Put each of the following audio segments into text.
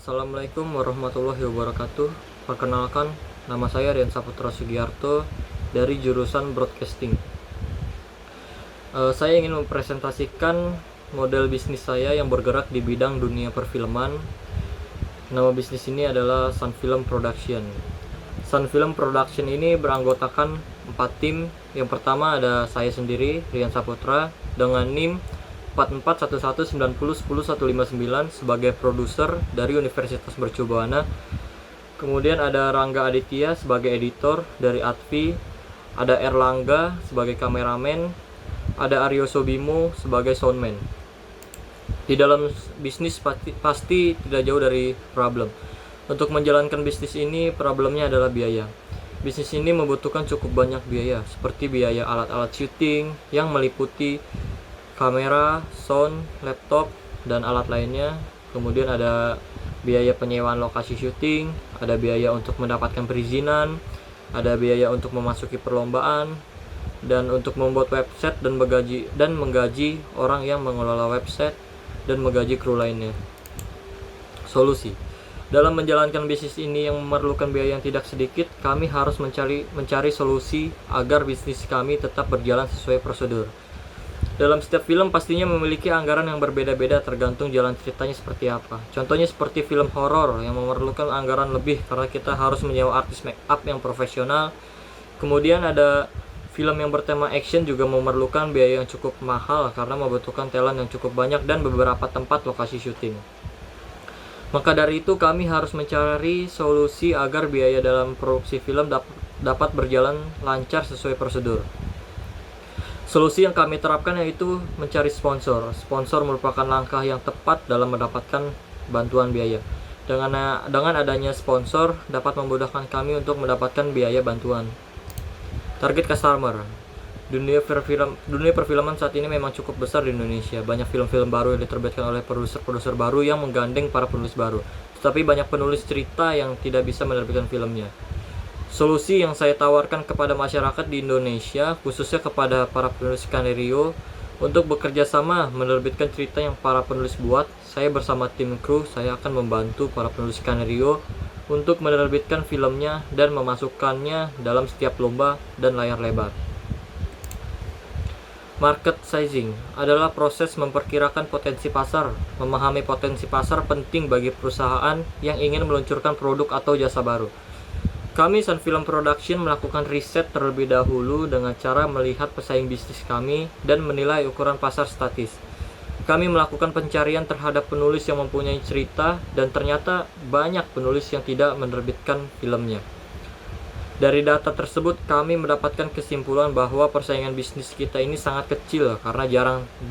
Assalamualaikum warahmatullahi wabarakatuh. Perkenalkan, nama saya Rian Saputra Sugiarto dari jurusan Broadcasting. Saya ingin mempresentasikan model bisnis saya yang bergerak di bidang dunia perfilman. Nama bisnis ini adalah Sun Film Production. Sun Film Production ini beranggotakan 4 tim. Yang pertama ada saya sendiri, Rian Saputra, dengan NIM 4411901059 sebagai produser dari Universitas Mercubuana. Kemudian ada Rangga Aditya sebagai editor dari Advi, ada Erlangga sebagai kameramen, ada Aryo Sobimo sebagai soundman. Di dalam bisnis pasti tidak jauh dari problem. Untuk menjalankan bisnis ini, problemnya adalah biaya. Bisnis ini membutuhkan cukup banyak biaya, seperti biaya alat-alat syuting yang meliputi kamera, sound, laptop, dan alat lainnya. Kemudian ada biaya penyewaan lokasi syuting, ada biaya untuk mendapatkan perizinan, ada biaya untuk memasuki perlombaan, dan untuk membuat website dan menggaji orang yang mengelola website dan menggaji kru lainnya. Solusi: dalam menjalankan bisnis ini yang memerlukan biaya yang tidak sedikit, kami harus mencari solusi agar bisnis kami tetap berjalan sesuai prosedur. Dalam setiap film pastinya memiliki anggaran yang berbeda-beda tergantung jalan ceritanya seperti apa. Contohnya seperti film horor yang memerlukan anggaran lebih karena kita harus menyewa artis make up yang profesional. Kemudian ada film yang bertema action juga memerlukan biaya yang cukup mahal karena membutuhkan talent yang cukup banyak dan beberapa tempat lokasi syuting. Maka dari itu kami harus mencari solusi agar biaya dalam produksi film dapat berjalan lancar sesuai prosedur. Solusi yang kami terapkan yaitu mencari sponsor. Sponsor merupakan langkah yang tepat dalam mendapatkan bantuan biaya. Dengan adanya sponsor dapat memudahkan kami untuk mendapatkan biaya bantuan. Target customer. Dunia perfilman saat ini memang cukup besar di Indonesia. Banyak film-film baru yang diterbitkan oleh produser-produser baru yang menggandeng para penulis baru. Tetapi banyak penulis cerita yang tidak bisa menerbitkan filmnya. Solusi yang saya tawarkan kepada masyarakat di Indonesia, khususnya kepada para penulis skenario, untuk bekerja sama menerbitkan cerita yang para penulis buat. Saya bersama tim kru, saya akan membantu para penulis skenario untuk menerbitkan filmnya dan memasukkannya dalam setiap lomba dan layar lebar. Market sizing adalah proses memperkirakan potensi pasar. Memahami potensi pasar penting bagi perusahaan yang ingin meluncurkan produk atau jasa baru. Kami Sun Film Production melakukan riset terlebih dahulu dengan cara melihat pesaing bisnis kami dan menilai ukuran pasar statis. Kami melakukan pencarian terhadap penulis yang mempunyai cerita dan ternyata banyak penulis yang tidak menerbitkan filmnya. Dari data tersebut kami mendapatkan kesimpulan bahwa persaingan bisnis kita ini sangat kecil karena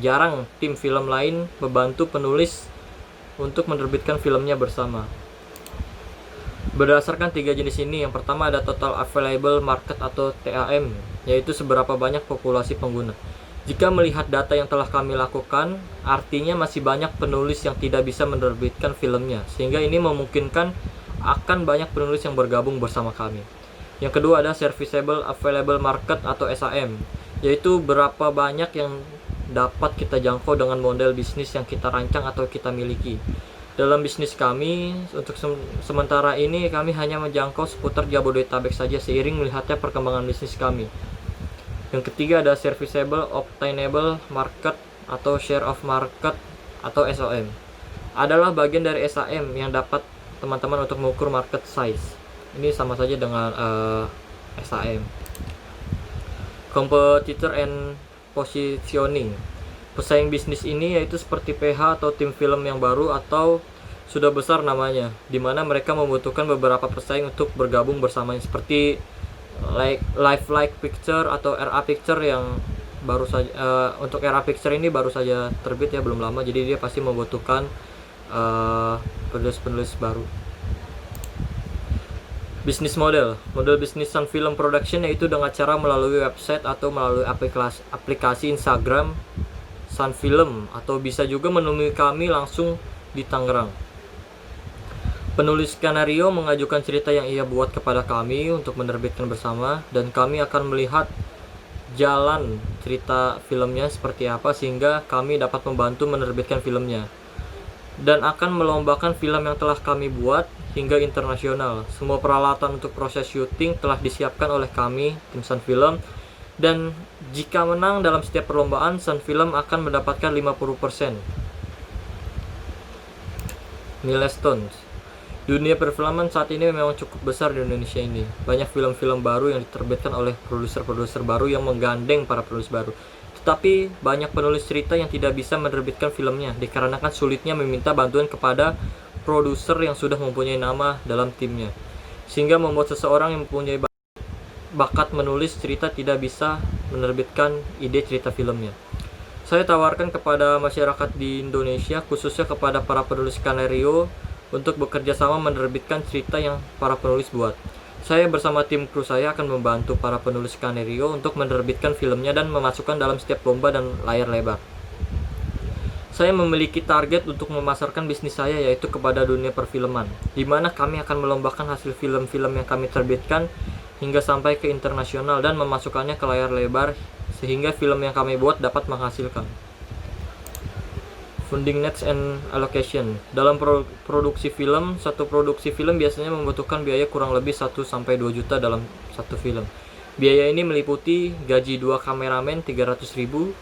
jarang tim film lain membantu penulis untuk menerbitkan filmnya bersama. Berdasarkan 3 jenis ini, yang pertama ada Total Available Market atau TAM, yaitu seberapa banyak populasi pengguna. Jika melihat data yang telah kami lakukan, artinya masih banyak penulis yang tidak bisa menerbitkan filmnya, sehingga ini memungkinkan akan banyak penulis yang bergabung bersama kami. Yang kedua ada Serviceable Available Market atau SAM, yaitu berapa banyak yang dapat kita jangkau dengan model bisnis yang kita rancang atau kita miliki. Dalam bisnis kami, untuk sementara ini kami hanya menjangkau seputar Jabodetabek saja seiring melihatnya perkembangan bisnis kami. Yang ketiga ada Serviceable Obtainable Market atau Share of Market atau SOM. Adalah bagian dari SAM yang dapat teman-teman untuk mengukur market size. Ini sama saja dengan SAM. Competitor and Positioning. Pesaing bisnis ini yaitu seperti PH atau tim film yang baru atau sudah besar namanya, di mana mereka membutuhkan beberapa pesaing untuk bergabung bersamanya, seperti Live Picture atau RA Picture yang baru saja untuk RA Picture ini baru saja terbit ya, belum lama, jadi dia pasti membutuhkan penulis-penulis baru. Bisnis model bisnis Sun Film Production yaitu dengan cara melalui website atau melalui aplikasi Instagram Sun Film, atau bisa juga menemui kami langsung di Tangerang. Penulis skenario mengajukan cerita yang ia buat kepada kami untuk menerbitkan bersama, dan kami akan melihat jalan cerita filmnya seperti apa sehingga kami dapat membantu menerbitkan filmnya. dan akan melombakan film yang telah kami buat hingga internasional. Semua peralatan untuk proses syuting telah disiapkan oleh kami, tim Sun Film, dan jika menang dalam setiap perlombaan, Sun Film akan mendapatkan 50%. Milestones. Dunia perfilman saat ini memang cukup besar di Indonesia ini. Banyak film-film baru yang diterbitkan oleh produser-produser baru yang menggandeng para penulis baru. Tetapi banyak penulis cerita yang tidak bisa menerbitkan filmnya dikarenakan sulitnya meminta bantuan kepada produser yang sudah mempunyai nama dalam timnya. Sehingga membuat seseorang yang mempunyai bakat menulis cerita tidak bisa menerbitkan ide cerita filmnya. Saya tawarkan kepada masyarakat di Indonesia, khususnya kepada para penulis skenario, untuk bekerja sama menerbitkan cerita yang para penulis buat. Saya bersama tim kru saya akan membantu para penulis skenario untuk menerbitkan filmnya dan memasukkan dalam setiap lomba dan layar lebar. Saya memiliki target untuk memasarkan bisnis saya, yaitu kepada dunia perfilman, di mana kami akan melombakan hasil film-film yang kami terbitkan hingga sampai ke internasional dan memasukkannya ke layar lebar sehingga film yang kami buat dapat menghasilkan. Funding needs and allocation. Dalam produksi film, satu produksi film biasanya membutuhkan biaya kurang lebih 1-2 juta dalam satu film. Biaya ini meliputi gaji 2 kameramen 300.000,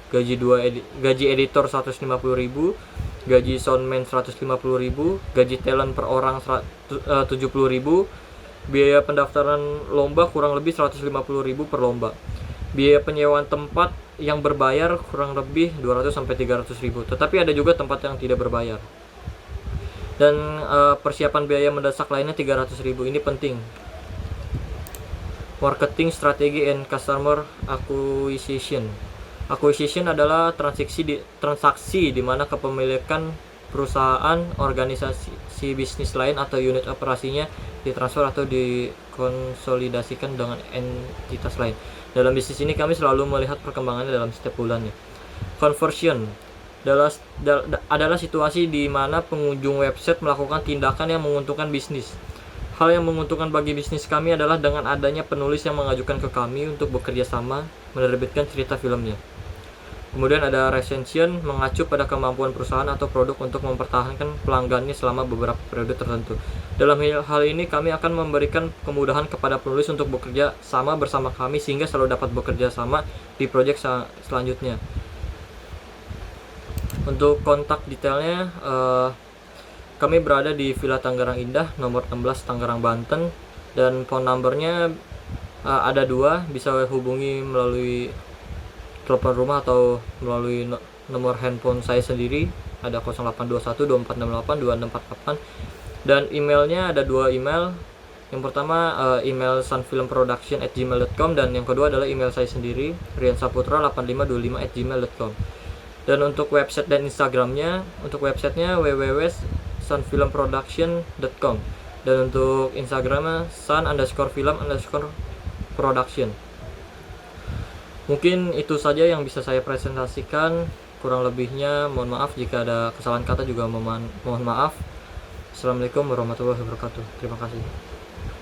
gaji editor 150.000, gaji soundman 150.000, gaji talent per orang 70.000, biaya pendaftaran lomba kurang lebih 150.000 per lomba. Biaya penyewaan tempat yang berbayar kurang lebih 200-300.000, tetapi ada juga tempat yang tidak berbayar. Dan persiapan biaya mendesak lainnya 300.000. Ini penting. Marketing strategi and customer acquisition. Acquisition adalah transaksi di mana kepemilikan perusahaan, organisasi bisnis lain atau unit operasinya ditransfer atau dikonsolidasikan dengan entitas lain. Dalam bisnis ini kami selalu melihat perkembangannya dalam setiap bulannya. Conversion adalah situasi di mana pengunjung website melakukan tindakan yang menguntungkan bisnis. Hal yang menguntungkan bagi bisnis kami adalah dengan adanya penulis yang mengajukan ke kami untuk bekerja sama menerbitkan cerita filmnya. Kemudian ada recension, mengacu pada kemampuan perusahaan atau produk untuk mempertahankan pelanggannya selama beberapa periode tertentu. Dalam hal ini kami akan memberikan kemudahan kepada penulis untuk bekerja sama bersama kami sehingga selalu dapat bekerja sama di proyek selanjutnya. Untuk kontak detailnya, kami berada di Villa Tangerang Indah, nomor 16 Tangerang, Banten, dan phone numbernya ada 2, bisa hubungi melalui telepon rumah atau melalui nomor handphone saya sendiri, ada 082124682648, dan emailnya ada 2 email. Yang pertama email sunfilmproduction@gmail.com, dan yang kedua adalah email saya sendiri, riansaputra8525@gmail.com. Dan untuk website dan Instagramnya, untuk websitenya www.sunfilmproduction.com, dan untuk Instagramnya sun_film_production. Mungkin itu saja yang bisa saya presentasikan. Kurang lebihnya mohon maaf, jika ada kesalahan kata juga mohon maaf. Assalamualaikum warahmatullahi wabarakatuh. Terima kasih.